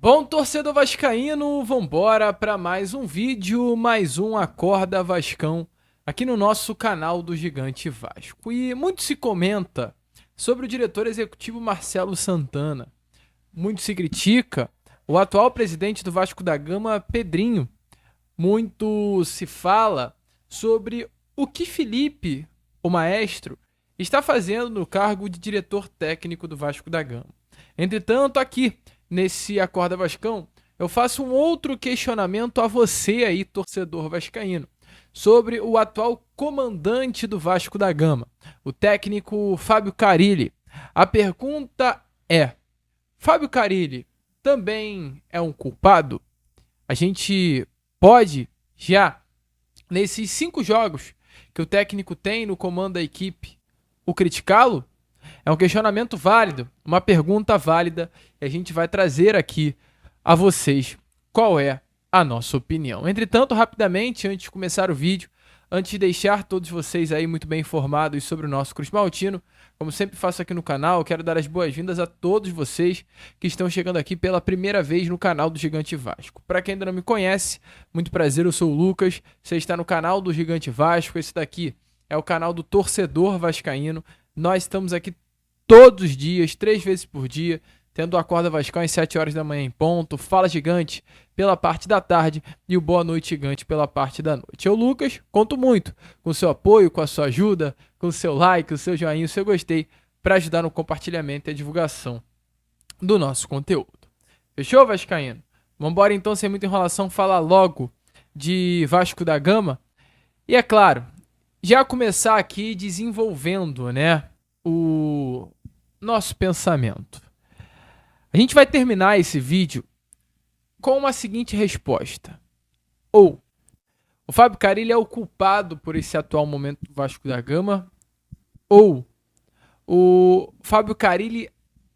Bom, torcedor vascaíno, vambora para mais um vídeo, mais um Acorda Vascão, aqui no nosso canal do Gigante Vasco. E muito se comenta sobre o diretor executivo Marcelo Santana. Muito se critica o atual presidente do Vasco da Gama, Pedrinho. Muito se fala sobre o que Felipe, o maestro, está fazendo no cargo de diretor técnico do Vasco da Gama. Entretanto, aqui nesse Acorda Vascão, eu faço um outro questionamento a você aí, torcedor vascaíno, sobre o atual comandante do Vasco da Gama, o técnico Fábio Carille. A pergunta é: Fábio Carille também é um culpado? A gente pode já, nesses 5 jogos que o técnico tem no comando da equipe, o criticá-lo? É um questionamento válido, uma pergunta válida, e a gente vai trazer aqui a vocês qual é a nossa opinião. Entretanto, rapidamente, antes de começar o vídeo, antes de deixar todos vocês aí muito bem informados sobre o nosso Cruz Maltino, como sempre faço aqui no canal, quero dar as boas-vindas a todos vocês que estão chegando aqui pela primeira vez no canal do Gigante Vasco. Para quem ainda não me conhece, muito prazer, eu sou o Lucas, você está no canal do Gigante Vasco, esse daqui é o canal do torcedor vascaíno. Nós estamos aqui todos os dias, 3 vezes por dia, tendo o Acorda Vascão às 7 horas da manhã em ponto, Fala Gigante pela parte da tarde e o Boa Noite Gigante pela parte da noite. Eu, Lucas, conto muito com o seu apoio, com a sua ajuda, com o seu like, o seu joinha, o seu gostei, para ajudar no compartilhamento e a divulgação do nosso conteúdo. Fechou, vascaíno? Vambora então, sem muita enrolação, falar logo de Vasco da Gama. E é claro, já começar aqui desenvolvendo, né, o nosso pensamento. A gente vai terminar esse vídeo com uma seguinte resposta: ou o Fábio Carille é o culpado por esse atual momento do Vasco da Gama, ou o Fábio Carille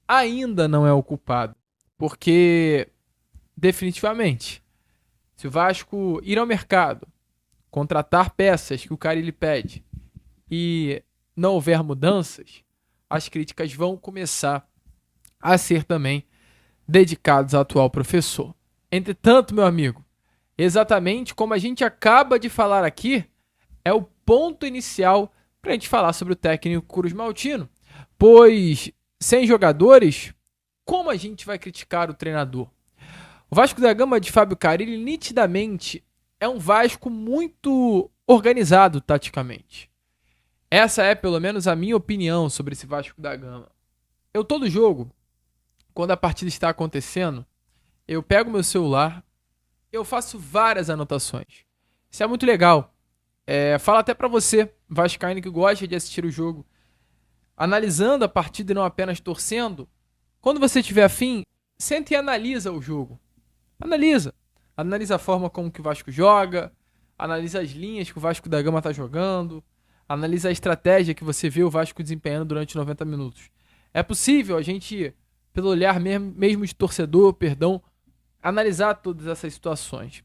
ainda não é o culpado, porque definitivamente, se o Vasco ir ao mercado, contratar peças que o Carille pede e não houver mudanças, as críticas vão começar a ser também dedicadas ao atual professor. Entretanto, meu amigo, exatamente como a gente acaba de falar aqui, é o ponto inicial para a gente falar sobre o técnico Cruz Maltino, pois sem jogadores, como a gente vai criticar o treinador? O Vasco da Gama de Fábio Carille nitidamente é um Vasco muito organizado taticamente. Essa é, pelo menos, a minha opinião sobre esse Vasco da Gama. Eu, todo jogo, quando a partida está acontecendo, eu pego meu celular, eu faço várias anotações. Isso é muito legal. Falo até pra você, vascaíno que gosta de assistir o jogo, analisando a partida e não apenas torcendo. Quando você tiver afim, senta e analisa o jogo. Analisa. Analisa a forma como que o Vasco joga, analisa as linhas que o Vasco da Gama está jogando, analisa a estratégia que você vê o Vasco desempenhando durante 90 minutos. É possível a gente, pelo olhar mesmo de torcedor, analisar todas essas situações.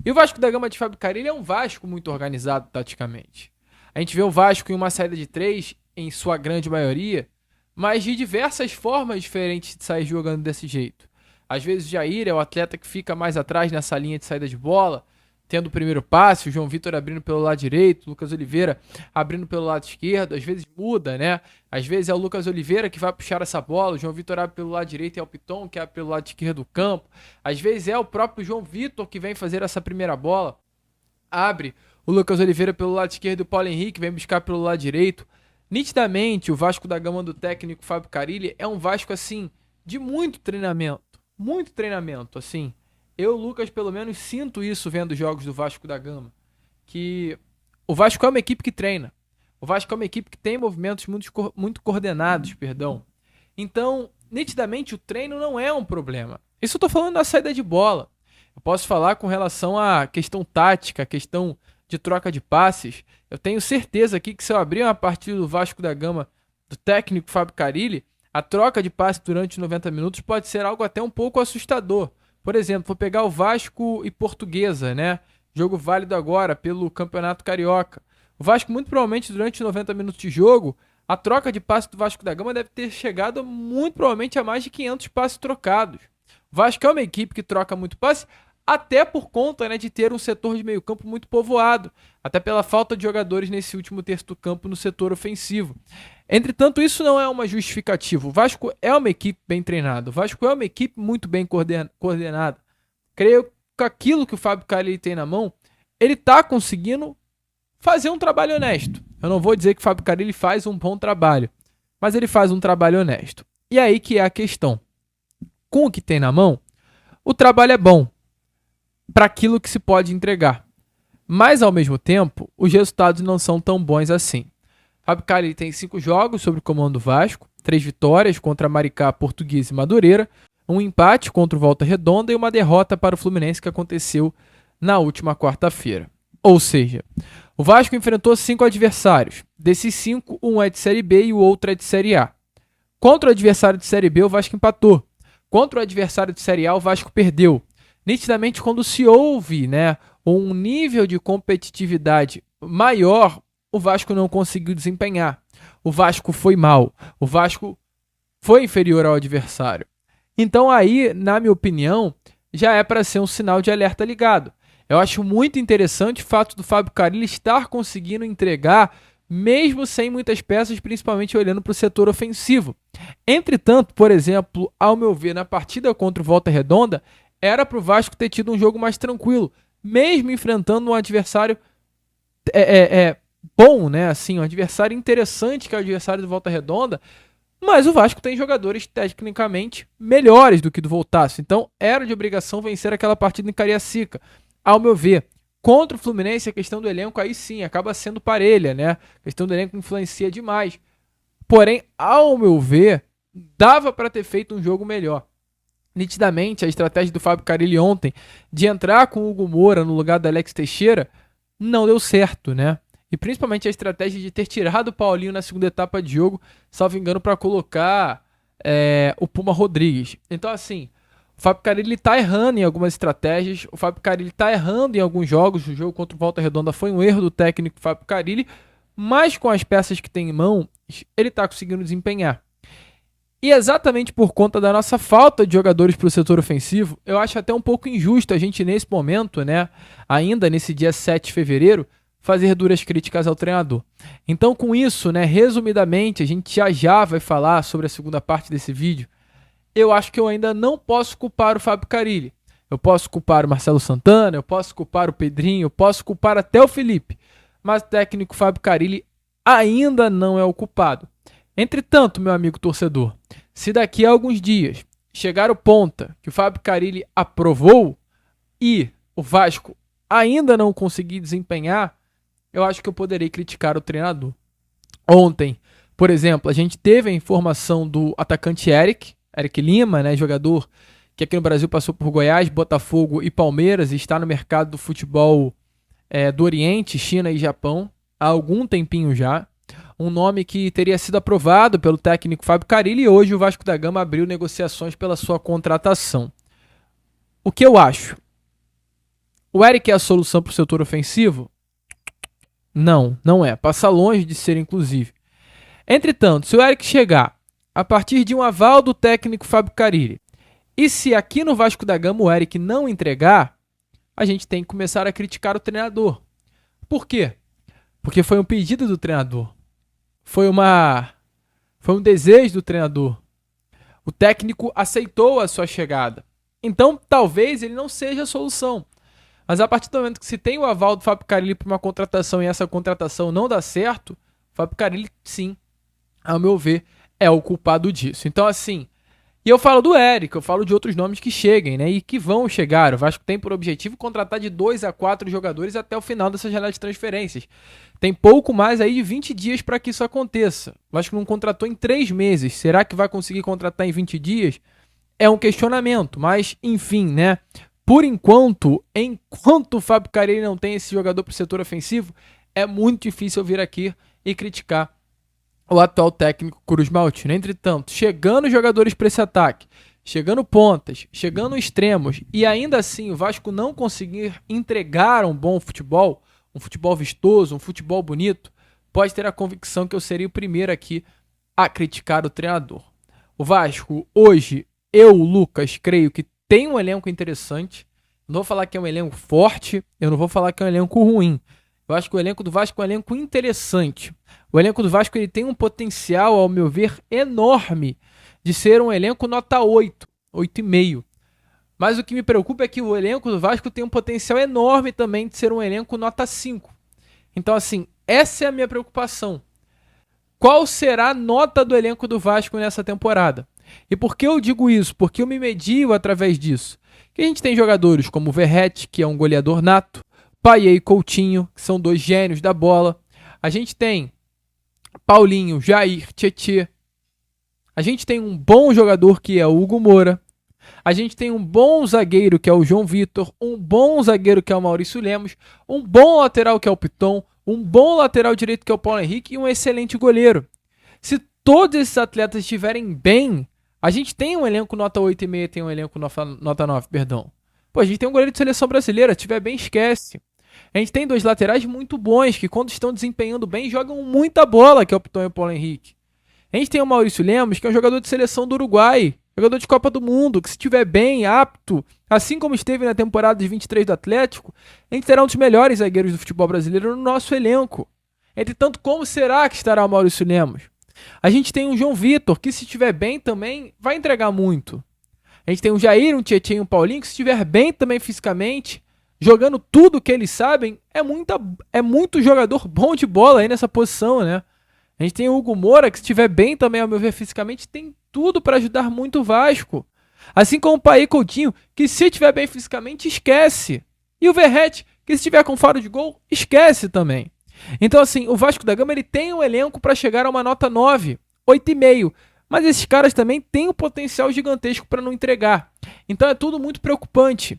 E o Vasco da Gama de Fábio Carille é um Vasco muito organizado taticamente. A gente vê o Vasco em uma saída de 3, em sua grande maioria, mas de diversas formas diferentes de sair jogando desse jeito. Às vezes o Jair é o atleta que fica mais atrás nessa linha de saída de bola, tendo o primeiro passe, o João Vitor abrindo pelo lado direito, o Lucas Oliveira abrindo pelo lado esquerdo, às vezes muda, né? Às vezes é o Lucas Oliveira que vai puxar essa bola, o João Vitor abre pelo lado direito e é o Piton que abre pelo lado esquerdo do campo. Às vezes é o próprio João Vitor que vem fazer essa primeira bola, abre o Lucas Oliveira pelo lado esquerdo e o Paulo Henrique vem buscar pelo lado direito. Nitidamente, o Vasco da Gama do técnico Fábio Carille é um Vasco, assim, de muito treinamento, assim. Eu, Lucas, pelo menos sinto isso vendo jogos do Vasco da Gama. Que o Vasco é uma equipe que treina. O Vasco é uma equipe que tem movimentos muito coordenados, perdão. Então, nitidamente, o treino não é um problema. Isso eu tô falando da saída de bola. Eu posso falar com relação à questão tática, a questão de troca de passes. Eu tenho certeza aqui que se eu abrir uma partida do Vasco da Gama do técnico Fábio Carille, a troca de passe durante 90 minutos pode ser algo até um pouco assustador. Por exemplo, vou pegar o Vasco e Portuguesa, né? Jogo válido agora pelo Campeonato Carioca. O Vasco, muito provavelmente, durante 90 minutos de jogo, a troca de passe do Vasco da Gama deve ter chegado muito provavelmente a mais de 500 passes trocados. O Vasco é uma equipe que troca muito passe, até por conta, né, de ter um setor de meio campo muito povoado, até pela falta de jogadores nesse último terço do campo no setor ofensivo. Entretanto, isso não é uma justificativa. O Vasco é uma equipe bem treinada, o Vasco é uma equipe muito bem coordenada. Creio que com aquilo que o Fábio Carille tem na mão, ele está conseguindo fazer um trabalho honesto. Eu não vou dizer que o Fábio Carille faz um bom trabalho, mas ele faz um trabalho honesto. E aí que é a questão. Com o que tem na mão, o trabalho é bom para aquilo que se pode entregar. Mas, ao mesmo tempo, os resultados não são tão bons assim. Fábio Carille tem 5 jogos sob o comando do Vasco, 3 vitórias contra Maricá, Portuguesa e Madureira, um empate contra o Volta Redonda e uma derrota para o Fluminense que aconteceu na última quarta-feira. Ou seja, o Vasco enfrentou 5 adversários. Desses 5, um é de Série B e o outro é de Série A. Contra o adversário de Série B, o Vasco empatou. Contra o adversário de Série A, o Vasco perdeu. Nitidamente, quando se ouve, né, um nível de competitividade maior, o Vasco não conseguiu desempenhar. O Vasco foi mal. O Vasco foi inferior ao adversário. Então aí, na minha opinião, já é para ser um sinal de alerta ligado. Eu acho muito interessante o fato do Fábio Carille estar conseguindo entregar, mesmo sem muitas peças, principalmente olhando para o setor ofensivo. Entretanto, por exemplo, ao meu ver, na partida contra o Volta Redonda, era para o Vasco ter tido um jogo mais tranquilo, mesmo enfrentando um adversário bom, né? Assim, um adversário interessante, que é o adversário do Volta Redonda, mas o Vasco tem jogadores tecnicamente melhores do que do Voltaço. Então era de obrigação vencer aquela partida em Cariacica. Ao meu ver, contra o Fluminense, a questão do elenco aí sim acaba sendo parelha, né? A questão do elenco influencia demais. Porém, ao meu ver, dava para ter feito um jogo melhor. Nitidamente, a estratégia do Fábio Carille ontem de entrar com o Hugo Moura no lugar do Alex Teixeira não deu certo, né? E principalmente a estratégia de ter tirado o Paulinho na segunda etapa de jogo, salvo engano, para colocar o Puma Rodrigues. Então, assim, o Fábio Carille tá errando em algumas estratégias, o Fábio Carille tá errando em alguns jogos. O jogo contra o Volta Redonda foi um erro do técnico Fábio Carille, mas com as peças que tem em mão, ele tá conseguindo desempenhar. E exatamente por conta da nossa falta de jogadores para o setor ofensivo, eu acho até um pouco injusto a gente, nesse momento, né, ainda nesse dia 7 de fevereiro, fazer duras críticas ao treinador. Então, com isso, né, resumidamente, a gente já vai falar sobre a segunda parte desse vídeo. Eu acho que eu ainda não posso culpar o Fábio Carille. Eu posso culpar o Marcelo Santana, eu posso culpar o Pedrinho, eu posso culpar até o Felipe. Mas o técnico Fábio Carille ainda não é o culpado. Entretanto, meu amigo torcedor, se daqui a alguns dias chegar o ponta que o Fábio Carille aprovou e o Vasco ainda não conseguir desempenhar, eu acho que eu poderei criticar o treinador. Ontem, por exemplo, a gente teve a informação do atacante Eric Lima, né, jogador que aqui no Brasil passou por Goiás, Botafogo e Palmeiras e está no mercado do futebol do Oriente, China e Japão há algum tempinho já. Um nome que teria sido aprovado pelo técnico Fábio Carille e hoje o Vasco da Gama abriu negociações pela sua contratação. O que eu acho? O Eric é a solução para o setor ofensivo? Não, não é. Passa longe de ser, inclusive. Entretanto, se o Eric chegar a partir de um aval do técnico Fábio Carille, e se aqui no Vasco da Gama o Eric não entregar, a gente tem que começar a criticar o treinador. Por quê? Porque foi um pedido do treinador. Foi um desejo do treinador. O técnico aceitou a sua chegada. Então, talvez ele não seja a solução. Mas a partir do momento que se tem o aval do Fábio Carille para uma contratação e essa contratação não dá certo, o Fábio Carille, sim, ao meu ver, é o culpado disso. Então, assim, e eu falo do Eric, eu falo de outros nomes que cheguem, né? E que vão chegar. O Vasco tem por objetivo contratar de 2 a 4 jogadores até o final dessa janela de transferências. Tem pouco mais aí de 20 dias para que isso aconteça. O Vasco não contratou em 3 meses. Será que vai conseguir contratar em 20 dias? É um questionamento, mas enfim, né? Por enquanto o Fábio Carille não tem esse jogador para o setor ofensivo, é muito difícil eu vir aqui e criticar o atual técnico Cruz Maltino. Entretanto, chegando jogadores para esse ataque, chegando pontas, chegando extremos, e ainda assim o Vasco não conseguir entregar um bom futebol, um futebol vistoso, um futebol bonito, pode ter a convicção que eu seria o primeiro aqui a criticar o treinador. O Vasco, hoje, eu, Lucas, creio que tem um elenco interessante. Não vou falar que é um elenco forte, eu não vou falar que é um elenco ruim. Eu acho que o elenco do Vasco é um elenco interessante. O elenco do Vasco ele tem um potencial, ao meu ver, enorme de ser um elenco nota 8, 8,5. Mas o que me preocupa é que o elenco do Vasco tem um potencial enorme também de ser um elenco nota 5. Então, assim, essa é a minha preocupação. Qual será a nota do elenco do Vasco nessa temporada? E por que eu digo isso? Porque eu me medio através disso. Que a gente tem jogadores como o Verratti, que é um goleador nato, Payet e Coutinho, que são dois gênios da bola. A gente tem Paulinho, Jair, Tietê. A gente tem um bom jogador que é o Hugo Moura. A gente tem um bom zagueiro que é o João Vitor, um bom zagueiro que é o Maurício Lemos, um bom lateral que é o Piton, um bom lateral direito que é o Paulo Henrique e um excelente goleiro. Se todos esses atletas estiverem bem, a gente tem um elenco nota 8,5, tem um elenco nota 9, perdão. Pô, a gente tem um goleiro de seleção brasileira, se estiver bem, esquece. A gente tem dois laterais muito bons, que quando estão desempenhando bem, jogam muita bola, que é o Piton e o Paulo Henrique. A gente tem o Maurício Lemos, que é um jogador de seleção do Uruguai, jogador de Copa do Mundo, que se estiver bem, apto, assim como esteve na temporada de 23 do Atlético, a gente terá um dos melhores zagueiros do futebol brasileiro no nosso elenco. Entretanto, como será que estará o Maurício Lemos? A gente tem o João Vitor, que se estiver bem também, vai entregar muito. A gente tem o Jair, um Tietchan e um Paulinho, que se estiver bem também fisicamente, jogando tudo que eles sabem, é muito jogador bom de bola aí nessa posição, né? A gente tem o Hugo Moura, que se estiver bem também, ao meu ver, fisicamente, tem tudo para ajudar muito o Vasco. Assim como o Payet e Coutinho, que se estiver bem fisicamente, esquece. E o Verratti, que se estiver com faro de gol, esquece também. Então, assim, o Vasco da Gama ele tem um elenco para chegar a uma nota 9, 8,5. Mas esses caras também têm um potencial gigantesco para não entregar. Então é tudo muito preocupante.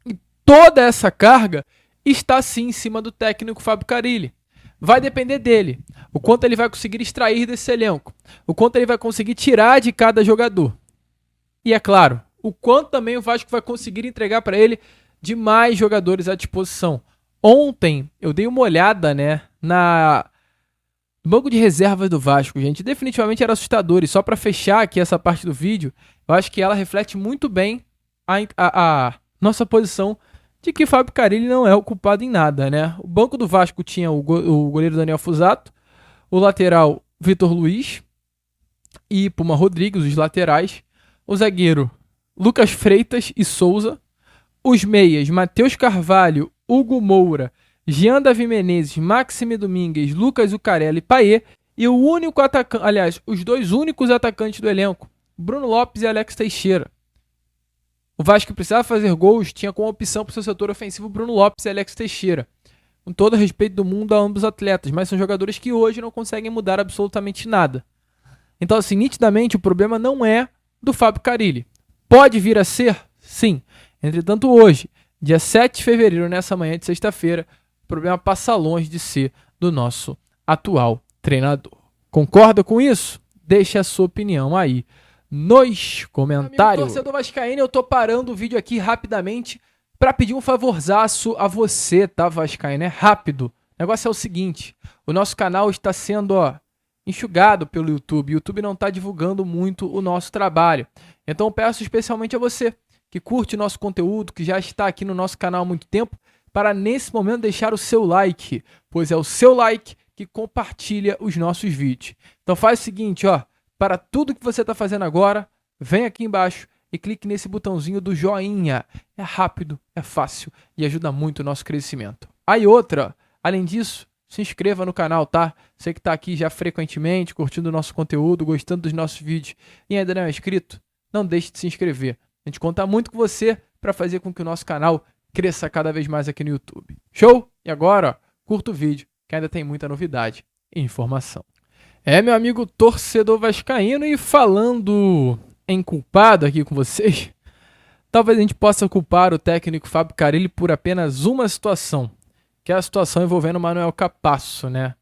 E toda essa carga está sim em cima do técnico Fábio Carille. Vai depender dele. O quanto ele vai conseguir extrair desse elenco. O quanto ele vai conseguir tirar de cada jogador. E é claro, o quanto também o Vasco vai conseguir entregar para ele de mais jogadores à disposição. Ontem eu dei uma olhada, né, no banco de reservas do Vasco, gente. Definitivamente era assustador. E só para fechar aqui essa parte do vídeo, eu acho que ela reflete muito bem a nossa posição de que Fábio Carille não é o culpado em nada, né? O banco do Vasco tinha o goleiro Daniel Fusato, o lateral Vitor Luiz e Puma Rodrigues, os laterais, o zagueiro Lucas Freitas e Souza, os meias Matheus Carvalho, Hugo Moura, Jean Davi Menezes, Maxime Domingues, Lucas Zucarelli e Payet, e o único atacante, aliás, os dois únicos atacantes do elenco, Bruno Lopes e Alex Teixeira. O Vasco precisava fazer gols, tinha como opção para o seu setor ofensivo Bruno Lopes e Alex Teixeira. Com todo o respeito do mundo a ambos os atletas, mas são jogadores que hoje não conseguem mudar absolutamente nada. Então, assim, nitidamente o problema não é do Fábio Carille. Pode vir a ser? Sim. Entretanto, hoje, dia 7 de fevereiro, nessa manhã de sexta-feira, o problema passa longe de ser do nosso atual treinador. Concorda com isso? Deixe a sua opinião aí nos comentários. Amigo torcedor vascaíno, eu tô parando o vídeo aqui rapidamente para pedir um favorzaço a você, tá, vascaíno? É rápido. O negócio é o seguinte, o nosso canal está sendo, enxugado pelo YouTube. O YouTube não está divulgando muito o nosso trabalho. Então eu peço especialmente a você que curte o nosso conteúdo, que já está aqui no nosso canal há muito tempo, para nesse momento deixar o seu like, pois é o seu like que compartilha os nossos vídeos. Então faz o seguinte, para tudo que você está fazendo agora, vem aqui embaixo e clique nesse botãozinho do joinha. É rápido, é fácil e ajuda muito o nosso crescimento. Aí outra, além disso, se inscreva no canal, tá? Você que está aqui já frequentemente, curtindo o nosso conteúdo, gostando dos nossos vídeos e ainda não é inscrito, não deixe de se inscrever. A gente conta muito com você para fazer com que o nosso canal cresça cada vez mais aqui no YouTube. Show? E agora, curta o vídeo, que ainda tem muita novidade e informação. Meu amigo torcedor vascaíno, e falando em culpado aqui com vocês, talvez a gente possa culpar o técnico Fábio Carille por apenas uma situação, que é a situação envolvendo o Manuel Capasso, né?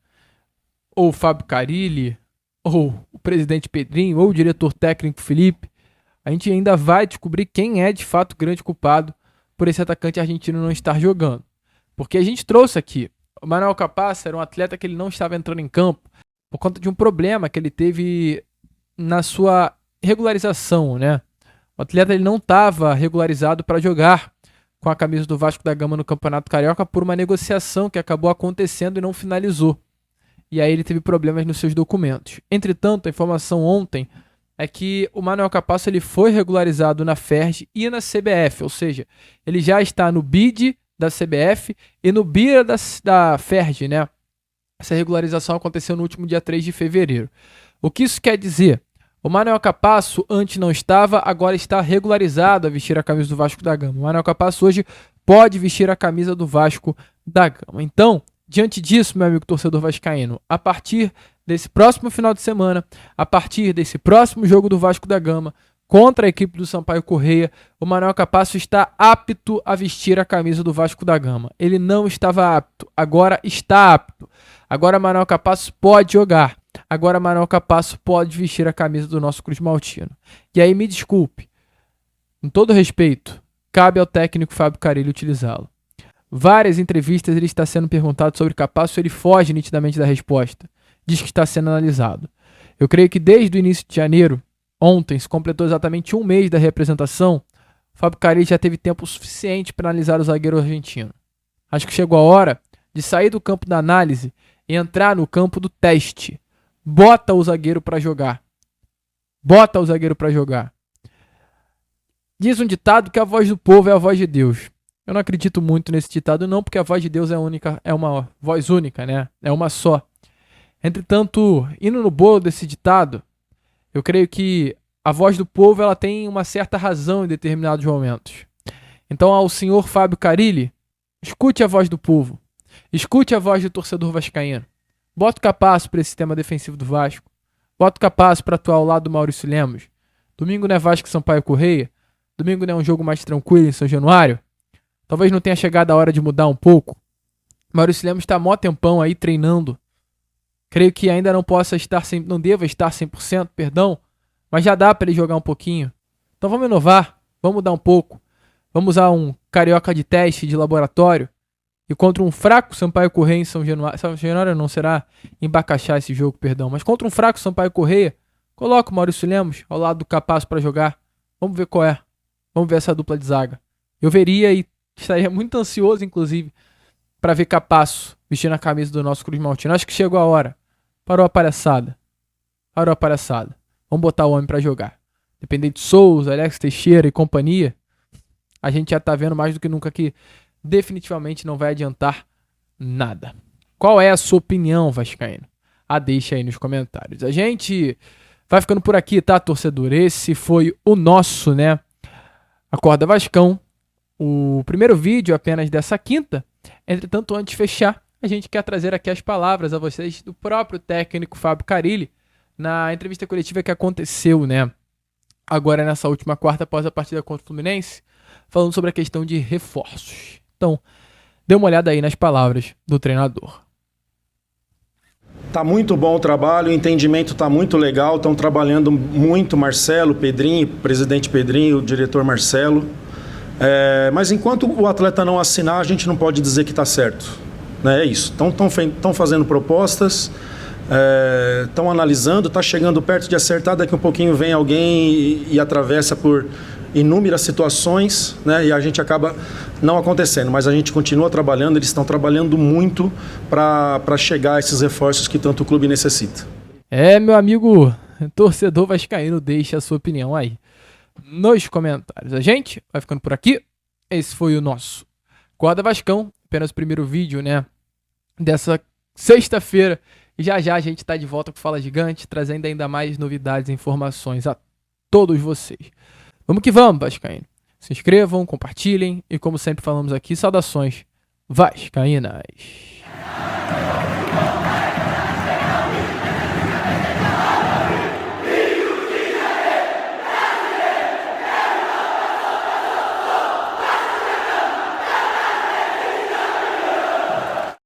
Ou o Fábio Carille, ou o presidente Pedrinho, ou o diretor técnico Felipe. A gente ainda vai descobrir quem é de fato o grande culpado por esse atacante argentino não estar jogando. Porque a gente trouxe aqui, o Manuel Capasso era um atleta que ele não estava entrando em campo por conta de um problema que ele teve na sua regularização, né? O atleta ele não estava regularizado para jogar com a camisa do Vasco da Gama no Campeonato Carioca por uma negociação que acabou acontecendo e não finalizou. E aí ele teve problemas nos seus documentos. Entretanto, a informação ontem é que o Manuel Capasso ele foi regularizado na FERJ e na CBF, ou seja, ele já está no BID da CBF e no BIRA da FERJ, né? Essa regularização aconteceu no último dia 3 de fevereiro. O que isso quer dizer? O Manuel Capasso antes não estava, agora está regularizado a vestir a camisa do Vasco da Gama. O Manuel Capasso hoje pode vestir a camisa do Vasco da Gama. Então, diante disso, meu amigo torcedor vascaíno, a partir desse próximo final de semana, a partir desse próximo jogo do Vasco da Gama contra a equipe do Sampaio Corrêa, o Manuel Capasso está apto a vestir a camisa do Vasco da Gama. Ele não estava apto, agora está apto. Agora Manuel Capasso pode jogar. Agora Manuel Capasso pode vestir a camisa do nosso Cruz Maltino. E aí me desculpe, com todo respeito, cabe ao técnico Fábio Carille utilizá-lo. Várias entrevistas ele está sendo perguntado sobre Capasso, ele foge nitidamente da resposta. Diz que está sendo analisado. Eu creio que desde o início de janeiro, ontem, se completou exatamente um mês da representação, o Fábio Carille já teve tempo suficiente para analisar o zagueiro argentino. Acho que chegou a hora de sair do campo da análise e entrar no campo do teste. Bota o zagueiro para jogar. Bota o zagueiro para jogar. Diz um ditado que a voz do povo é a voz de Deus. Eu não acredito muito nesse ditado não, porque a voz de Deus é única, é uma voz única, né? É uma só. Entretanto, indo no bolo desse ditado, eu creio que a voz do povo ela tem uma certa razão em determinados momentos. Então, ao senhor Fábio Carille, escute a voz do povo. Escute a voz do torcedor vascaíno. Bota o Capasso para esse sistema defensivo do Vasco. Bota o Capasso para atuar ao lado do Maurício Lemos. Domingo não é Vasco e Sampaio Corrêa. Domingo não é um jogo mais tranquilo em São Januário. Talvez não tenha chegado a hora de mudar um pouco. Maurício Lemos está há mó tempão aí treinando. Creio que ainda não deva estar 100%, perdão. Mas já dá para ele jogar um pouquinho. Então vamos inovar. Vamos mudar um pouco. Vamos usar um carioca de teste, de laboratório. E contra um fraco Sampaio Corrêa em São Januário. São Januário não será em Bacaxá esse jogo, perdão. Mas contra um fraco Sampaio Corrêa, coloca o Maurício Lemos ao lado do Capasso para jogar. Vamos ver qual é. Vamos ver essa dupla de zaga. Eu veria e estaria muito ansioso, inclusive, para ver Capasso vestindo a camisa do nosso Cruz Maltino. Acho que chegou a hora. Parou a palhaçada. Parou a palhaçada. Vamos botar o homem para jogar. Dependendo de Souza, Alex Teixeira e companhia, a gente já tá vendo mais do que nunca que definitivamente não vai adiantar nada. Qual é a sua opinião, vascaíno? Deixa aí nos comentários. A gente vai ficando por aqui, tá, torcedor? Esse foi o nosso, né? Acorda Vascão. O primeiro vídeo apenas dessa quinta. Entretanto, antes de fechar, a gente quer trazer aqui as palavras a vocês do próprio técnico Fábio Carille na entrevista coletiva que aconteceu, né? Agora nessa última quarta após a partida contra o Fluminense, falando sobre a questão de reforços. Então, dê uma olhada aí nas palavras do treinador. Tá muito bom o trabalho, o entendimento tá muito legal, estão trabalhando muito Marcelo, Pedrinho, presidente Pedrinho, o diretor Marcelo. Mas enquanto o atleta não assinar, a gente não pode dizer que está certo. Né? É isso. Estão fazendo propostas, estão analisando, está chegando perto de acertar, daqui a um pouquinho vem alguém e atravessa por inúmeras situações, né? E a gente acaba não acontecendo, mas a gente continua trabalhando, eles estão trabalhando muito para chegar a esses reforços que tanto o clube necessita. Meu amigo torcedor vascaíno, deixa a sua opinião aí nos comentários. A gente vai ficando por aqui. Esse foi o nosso Acorda Vascão, apenas o primeiro vídeo, né, dessa sexta-feira. E já já a gente tá de volta com Fala Gigante, trazendo ainda mais novidades e informações a todos vocês. Vamos que vamos, vascaíno. Se inscrevam, compartilhem e, como sempre falamos aqui, saudações vascaínas.